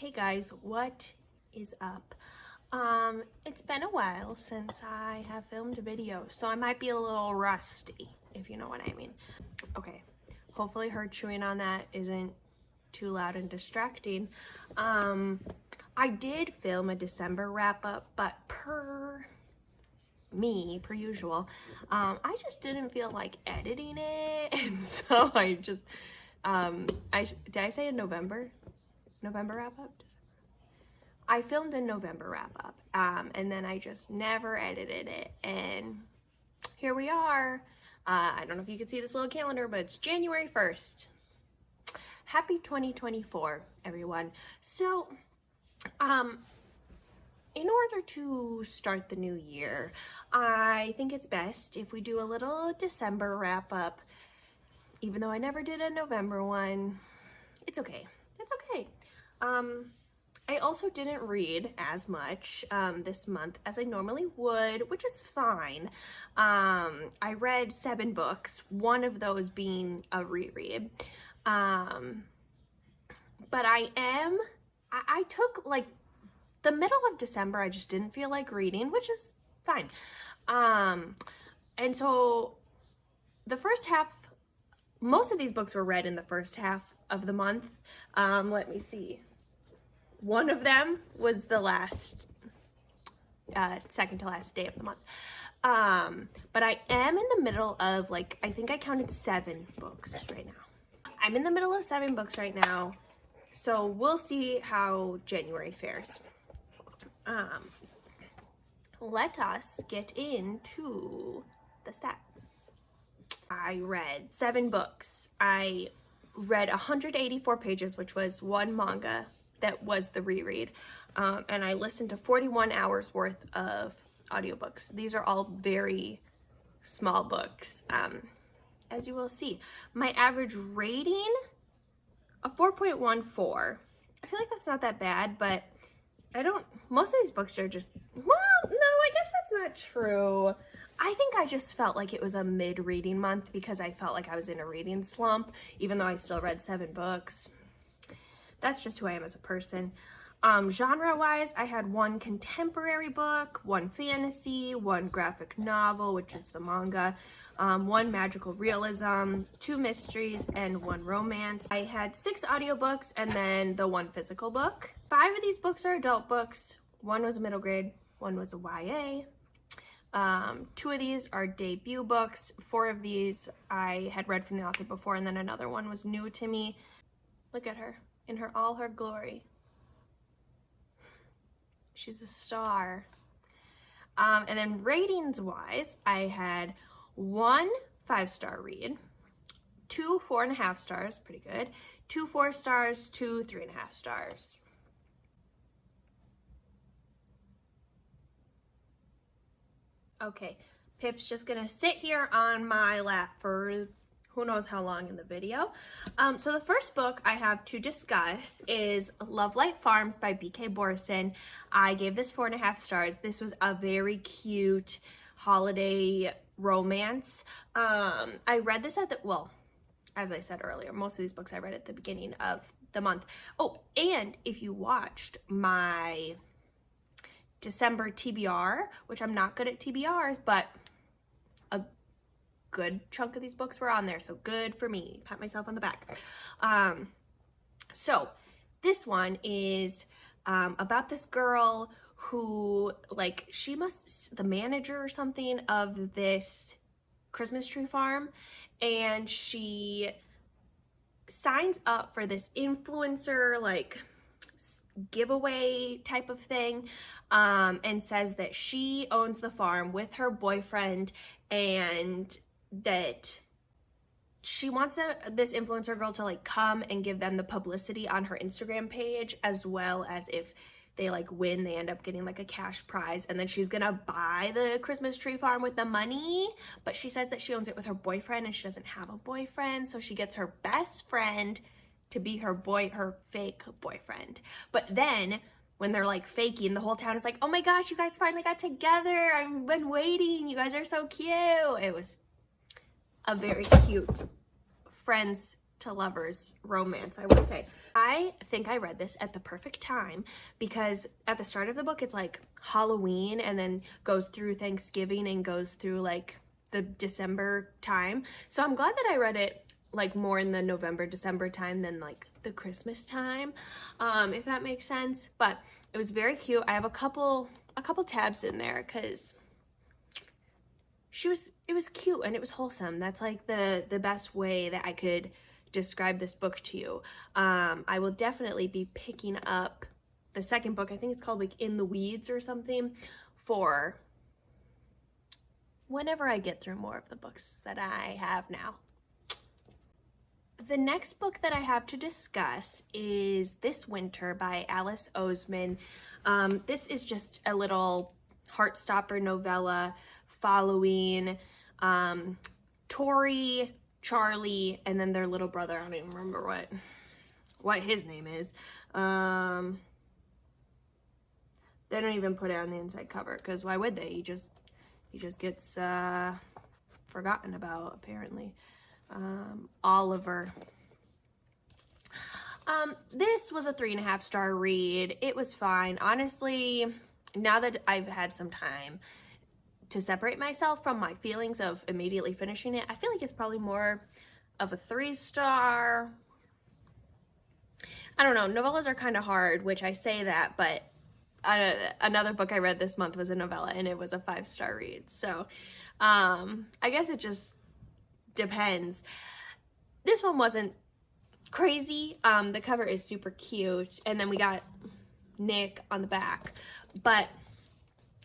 Hey guys, what is up? It's been a while since I have filmed a video, so I might be a little rusty, if you know what I mean. Okay, hopefully her chewing on that isn't too loud and distracting. I did film a December wrap-up, but per usual, I just didn't feel like editing it, and so I just, did I say in November wrap-up? I filmed a November wrap-up, and then I just never edited it, and here we are. I don't know if you can see this little calendar, but it's January 1st. Happy 2024, everyone. So, in order to start the new year, I think it's best if we do a little December wrap-up. Even though I never did a November one, it's okay. It's okay. I also didn't read as much this month as I normally would, which is fine. I read 7 books, one of those being a reread. But I took like the middle of December, I just didn't feel like reading, which is fine. And so the first half, most of these books were read in the first half of the month. Let me see. One of them was the last, second to last day of the month. But I am in the middle of, like, I think I counted 7 books right now. I'm in the middle of 7 books right now, so we'll see how January fares. Let us get into the stats. I read 7 books. I read 184 pages, which was one manga that was the reread, and I listened to 41 hours worth of audiobooks. These are all very small books, as you will see. My average rating, a 4.14. I feel like that's not that bad, but most of these books are just, well, no, I guess that's not true. I think I just felt like it was a mid-reading month because I felt like I was in a reading slump, even though I still read 7 books. That's just who I am as a person. Genre-wise, I had 1 contemporary book, 1 fantasy, 1 graphic novel, which is the manga, 1 magical realism, 2 mysteries, and 1 romance. I had 6 audiobooks and then the 1 physical book. 5 of these books are adult books. 1 was a middle grade, 1 was a YA. 2 of these are debut books. 4 of these I had read from the author before, and then another one was new to me. Look at her in all her glory. She's a star. And then ratings wise, I had 1 5-star read, 2 4.5 stars, pretty good, 2 4 stars, 2 3.5 stars. Okay, Pip's just gonna sit here on my lap for who knows how long in the video. So the first book I have to discuss is Lovelight Farms by B.K. Borison. I gave this 4.5 stars. This was a very cute holiday romance. I read this as I said earlier, most of these books I read at the beginning of the month. Oh, and if you watched my December TBR, which I'm not good at TBRs, but a good chunk of these books were on there, so good for me. Pat myself on the back. So this one is about this girl who, like, the manager or something of this Christmas tree farm, and she signs up for this influencer, like, giveaway type of thing, and says that she owns the farm with her boyfriend, and that she wants this influencer girl to, like, come and give them the publicity on her Instagram page, as well as if they, like, win, they end up getting, like, a cash prize, and then she's gonna buy the Christmas tree farm with the money. But she says that she owns it with her boyfriend, and she doesn't have a boyfriend, so she gets her best friend to be her fake boyfriend. But then when they're, like, faking, the whole town is like, oh my gosh, you guys finally got together, I've been waiting, you guys are so cute. It was a very cute friends to lovers romance, I would say. I think I read this at the perfect time because at the start of the book it's like Halloween and then goes through Thanksgiving and goes through like the December time. So I'm glad that I read it like more in the November, December time than like the Christmas time, if that makes sense. But it was very cute. I have a couple tabs in there because it was cute and it was wholesome. That's like the best way that I could describe this book to you. I will definitely be picking up the second book. I think it's called like In the Weeds or something, for whenever I get through more of the books that I have now. The next book that I have to discuss is This Winter by Alice Oseman. This is just a little heartstopper novella following Tori, Charlie, and then their little brother. I don't even remember what his name is. They don't even put it on the inside cover because why would they? He just gets forgotten about, apparently. Oliver. This was a 3.5-star read. It was fine. Honestly, now that I've had some time to separate myself from my feelings of immediately finishing it, I feel like it's probably more of a 3-star. I don't know. Novellas are kind of hard, which I say that, but another book I read this month was a novella and it was a 5-star read. So, I guess it just depends. This one wasn't crazy. The cover is super cute, and then we got Nick on the back, but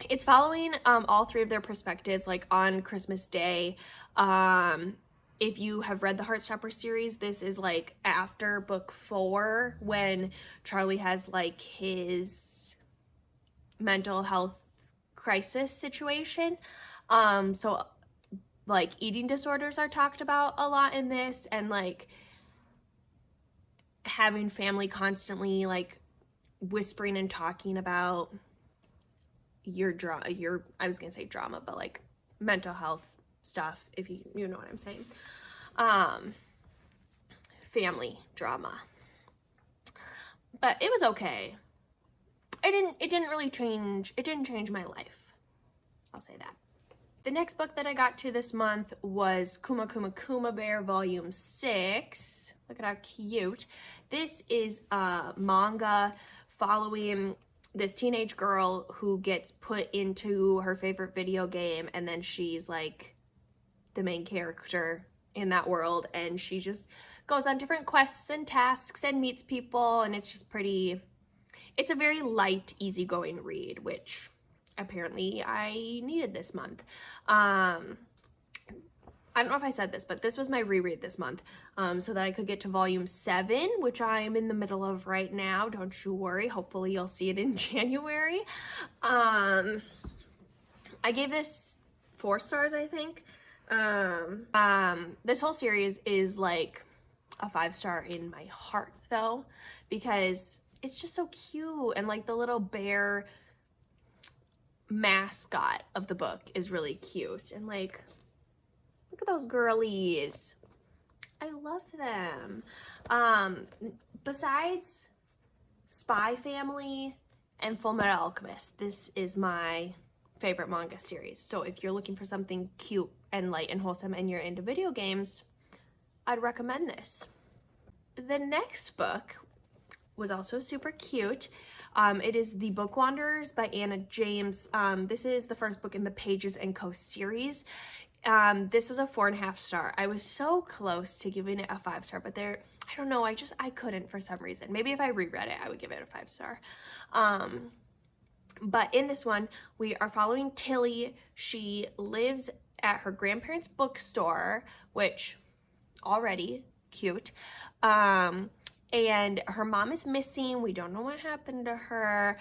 it's following all three of their perspectives, like on Christmas Day. If you have read the Heartstopper series, this is like after book 4 when Charlie has like his mental health crisis situation. So like eating disorders are talked about a lot in this, and like having family constantly like whispering and talking about your I was gonna say drama, but like mental health stuff, if you know what I'm saying. Family drama. But it was okay. It didn't really change, it didn't change my life. I'll say that. The next book that I got to this month was Kuma Kuma Kuma Bear Volume 6. Look at how cute. This is a manga following this teenage girl who gets put into her favorite video game, and then she's like the main character in that world, and she just goes on different quests and tasks and meets people, and it's just pretty, it's a very light, easygoing read, which apparently I needed this month. I don't know if I said this, but this was my reread this month, so that I could get to volume 7, which I am in the middle of right now. Don't you worry. Hopefully you'll see it in January. I gave this 4 stars, I think. This whole series is like a 5-star in my heart, though, because it's just so cute, and like the little bear mascot of the book is really cute, and like, look at those girlies. I love them. Besides Spy Family and Fullmetal Alchemist, this is my favorite manga series. So if you're looking for something cute and light and wholesome and you're into video games, I'd recommend this. The next book was also super cute. It is The Book Wanderers by Anna James. This is the first book in the Pages & Co series. This was a 4.5 star. I was so close to giving it a 5 star, but I don't know, I couldn't for some reason. Maybe if I reread it, I would give it a 5 star. But in this one, we are following Tilly. She lives at her grandparents' bookstore, which already cute. And her mom is missing. We don't know what happened to her.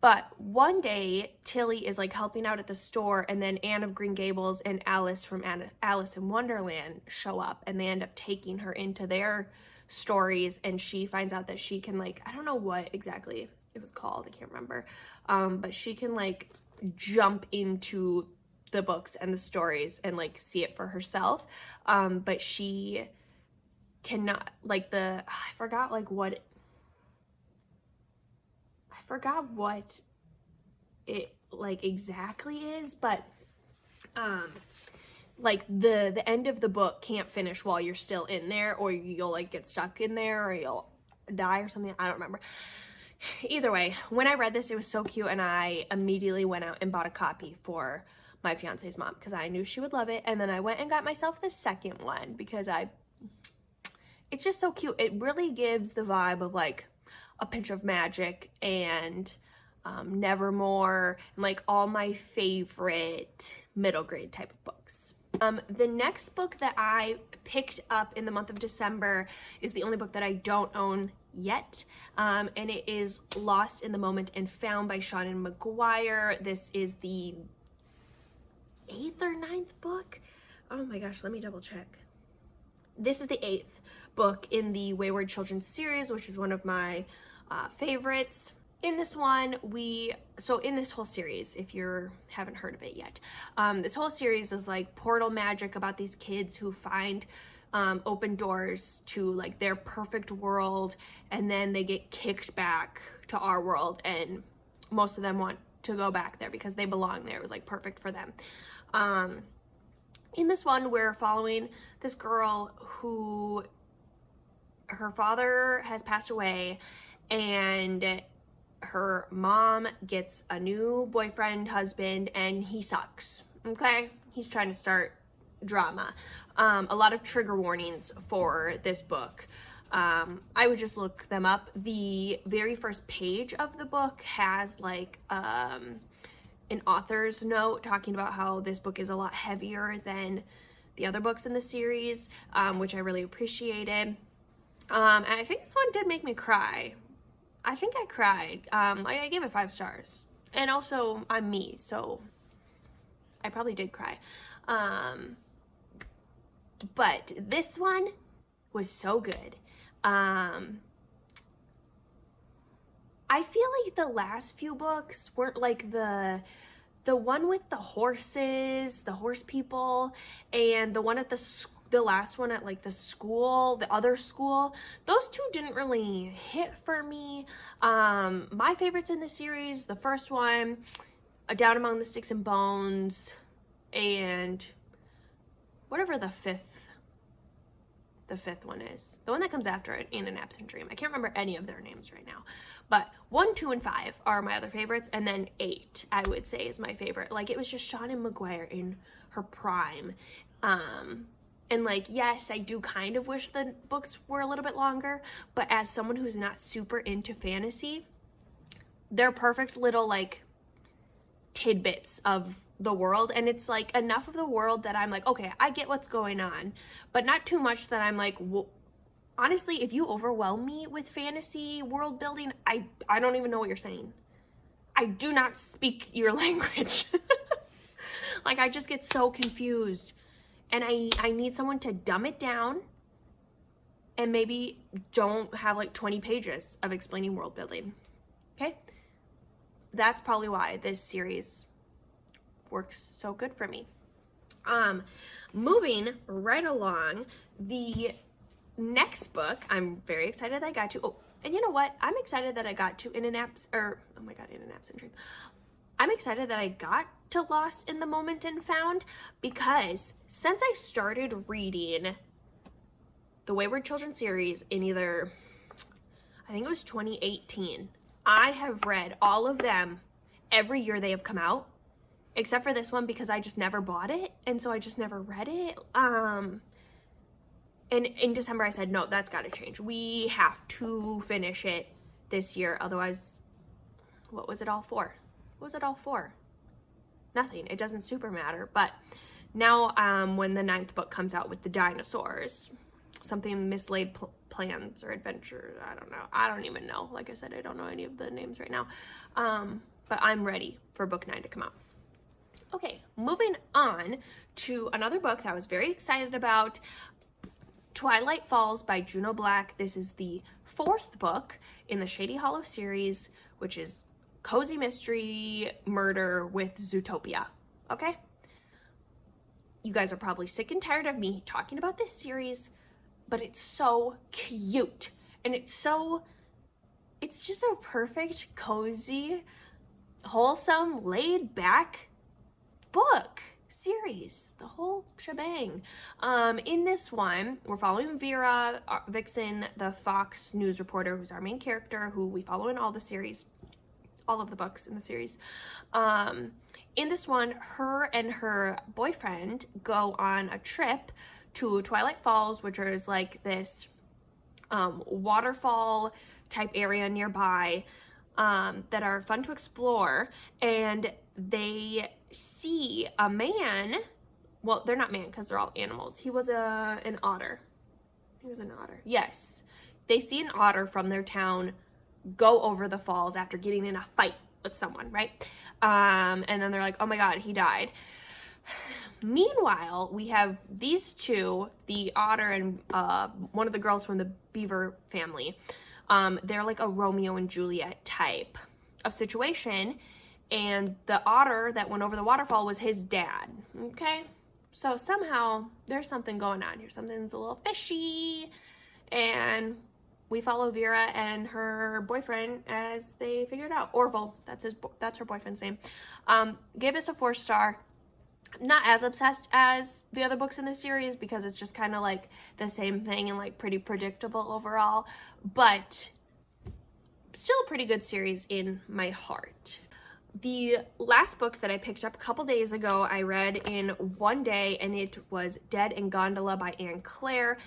But one day, Tilly is like helping out at the store, and then Anne of Green Gables and Alice from Alice in Wonderland show up, and they end up taking her into their stories, and she finds out that she can, like, I don't know what exactly it was called, I can't remember, but she can like jump into the books and the stories and like see it for herself, but she cannot, like I forgot what it like exactly is, but like the end of the book can't finish while you're still in there, or you'll like get stuck in there, or you'll die or something. I don't remember. Either way, when I read this, it was so cute, and I immediately went out and bought a copy for my fiance's mom because I knew she would love it. And then I went and got myself the second one because it's just so cute. It really gives the vibe of like A Pinch of Magic and Nevermore, and like all my favorite middle grade type of books. The next book that I picked up in the month of December is the only book that I don't own yet, and it is Lost in the Moment and Found by Seanan McGuire. This is the 8th or 9th book. Oh my gosh, let me double check. This is the 8th book in the Wayward Children series, which is one of my favorites. In this one, in this whole series, if you haven't heard of it yet, this whole series is like portal magic about these kids who find open doors to like their perfect world, and then they get kicked back to our world, and most of them want to go back there because they belong there. It was like perfect for them. In this one, we're following this girl who, her father has passed away, and her mom gets a new boyfriend, husband, and he sucks, okay? He's trying to start drama. A lot of trigger warnings for this book. I would just look them up. The very first page of the book has like an author's note talking about how this book is a lot heavier than the other books in the series, which I really appreciated. And I think this one did make me cry. I think I cried. I gave it 5 stars. And also, I'm me, so I probably did cry. But this one was so good. I feel like the last few books weren't like the one with the horses, the horse people, and the one at the last one at like the school, the other school, those two didn't really hit for me. My favorites in the series, the first one, Down Among the Sticks and Bones, and whatever the fifth one is, the one that comes after it, In an Absent Dream. I can't remember any of their names right now, but 1, 2, and 5 are my other favorites, and then 8 I would say is my favorite. Like, it was just Seanan McGuire in her prime. And like, yes, I do kind of wish the books were a little bit longer, but as someone who's not super into fantasy, they're perfect little like tidbits of the world, and it's like enough of the world that I'm like, okay, I get what's going on, but not too much that I'm like, well, honestly, if you overwhelm me with fantasy world building, I don't even know what you're saying. I do not speak your language. Like, I just get so confused. And I need someone to dumb it down and maybe don't have like 20 pages of explaining world building. Okay? That's probably why this series works so good for me. Moving right along, the next book I'm very excited that I got to. Oh, and you know what? I'm excited that I got to In an Absent Dream. I'm excited that I got to Lost in the Moment and Found, because since I started reading the Wayward Children series in either, I think it was 2018, I have read all of them every year they have come out, except for this one because I just never bought it, and so I just never read it. And in December I said, no, that's got to change. We have to finish it this year, otherwise, what was it all for? What was it all for? Nothing. It doesn't super matter. But now when the 9th book comes out with the dinosaurs, something Mislaid Plans or Adventures, I don't know. I don't even know. Like I said, I don't know any of the names right now. But I'm ready for book 9 to come out. Okay, moving on to another book that I was very excited about, Twilight Falls by Juno Black. This is the 4th book in the Shady Hollow series, which is cozy mystery murder with Zootopia. Okay? You guys are probably sick and tired of me talking about this series but it's so cute. And it's just a perfect, cozy, wholesome, laid back book series, the whole shebang. In this one, we're following Vera Vixen, the Fox News reporter, who's our main character, who we follow in all the series, all of the books in the series. In this one, her and her boyfriend go on a trip to Twilight Falls, which is like this waterfall type area nearby that are fun to explore, and they see a man. Well, they're not man because they're all animals. He was an otter. He was an otter. Yes. They see an otter from their town go over the falls after getting in a fight with someone, right? And then they're like, oh my God, he died. Meanwhile, we have these two, the otter and one of the girls from the beaver family. They're like a Romeo and Juliet type of situation. And the otter that went over the waterfall was his dad, okay? So somehow there's something going on here. Something's a little fishy. And we follow Vera and her boyfriend as they figure it out. Orville, that's her boyfriend's name. Gave this a 4-star. Not as obsessed as the other books in the series because it's just kind of like the same thing and like pretty predictable overall. But still a pretty good series in my heart. The last book that I picked up a couple days ago, I read in one day, and it was Dead in Gondola by Anne Claire.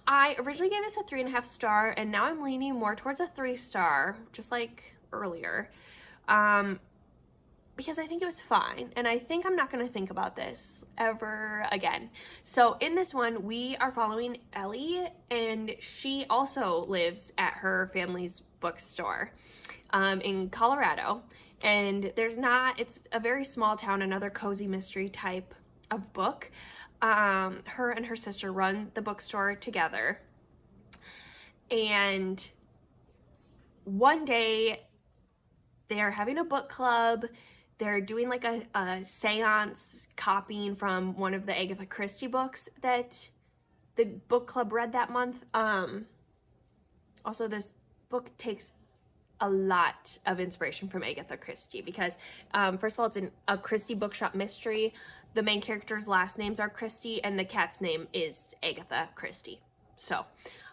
I originally gave this a 3.5 star, and now I'm leaning more towards a 3-star, just like earlier, because I think it was fine, and I think I'm not going to think about this ever again. So in this one, we are following Ellie, and she also lives at her family's bookstore in Colorado, and it's a very small town, another cozy mystery type of book. Her and her sister run the bookstore together, and one day they're having a book club. They're doing like a seance copying from one of the Agatha Christie books that the book club read that month. Also, this book takes a lot of inspiration from Agatha Christie because, first of all, it's a Christie bookshop mystery. The main character's last names are Christie, and the cat's name is Agatha Christie. So,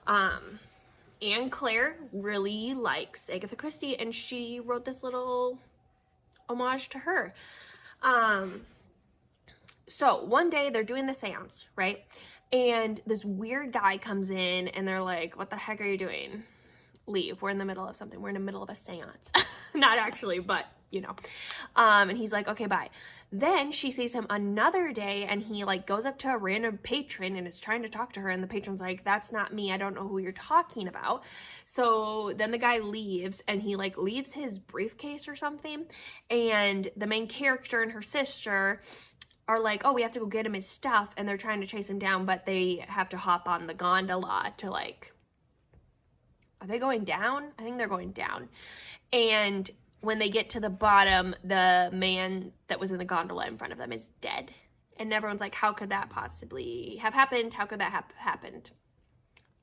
Anne Claire really likes Agatha Christie, and she wrote this little homage to her. So one day they're doing the seance, right? And this weird guy comes in, and they're like, what the heck are you doing? Leave. We're in the middle of something. We're in the middle of a seance. Not actually, but you know. And he's like, okay, bye. Then she sees him another day, and he like goes up to a random patron and is trying to talk to her, and the patron's like, that's not me. I don't know who you're talking about. So then the guy leaves, and he like leaves his briefcase or something, and the main character and her sister are like, oh, we have to go get him his stuff, and they're trying to chase him down, but they have to hop on the gondola to like, are they going down? I think they're going down. And when they get to the bottom, the man that was in the gondola in front of them is dead. And everyone's like, how could that possibly have happened? How could that have happened?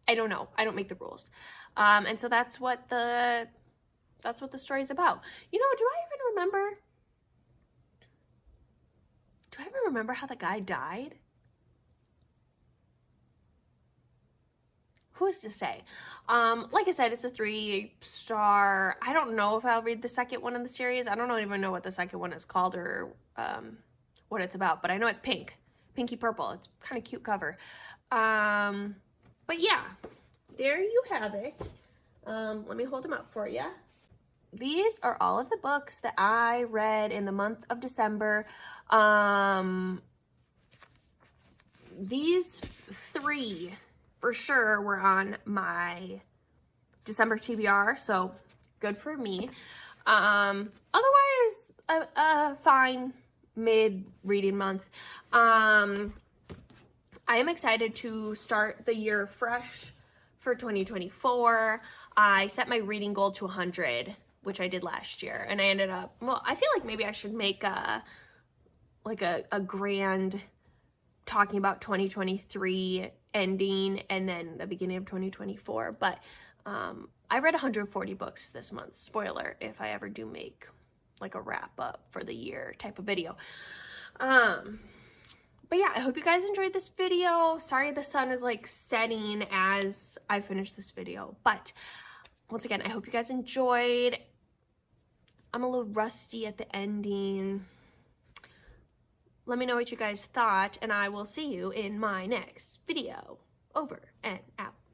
I don't know. I don't make the rules. And so that's what the story's about. You know, do I even remember how the guy died? Who's to say? Like I said, it's a 3-star. I don't know if I'll read the second one in the series. I don't even know what the second one is called or what it's about, but I know it's pink. Pinky purple. It's kind of cute cover. But yeah, there you have it. Let me hold them up for you. These are all of the books that I read in the month of December. These 3 for sure were on my December TBR, so good for me. Otherwise, a fine mid-reading month. I am excited to start the year fresh for 2024. I set my reading goal to 100, which I did last year, and I ended up, well, I feel like maybe I should make a grand talking about 2023 ending and then the beginning of 2024. But I read 140 books this month. Spoiler, if I ever do make like a wrap up for the year type of video. But yeah, I hope you guys enjoyed this video. Sorry the sun is like setting as I finish this video. But once again, I hope you guys enjoyed. I'm a little rusty at the ending. Let me know what you guys thought, and I will see you in my next video. Over and out.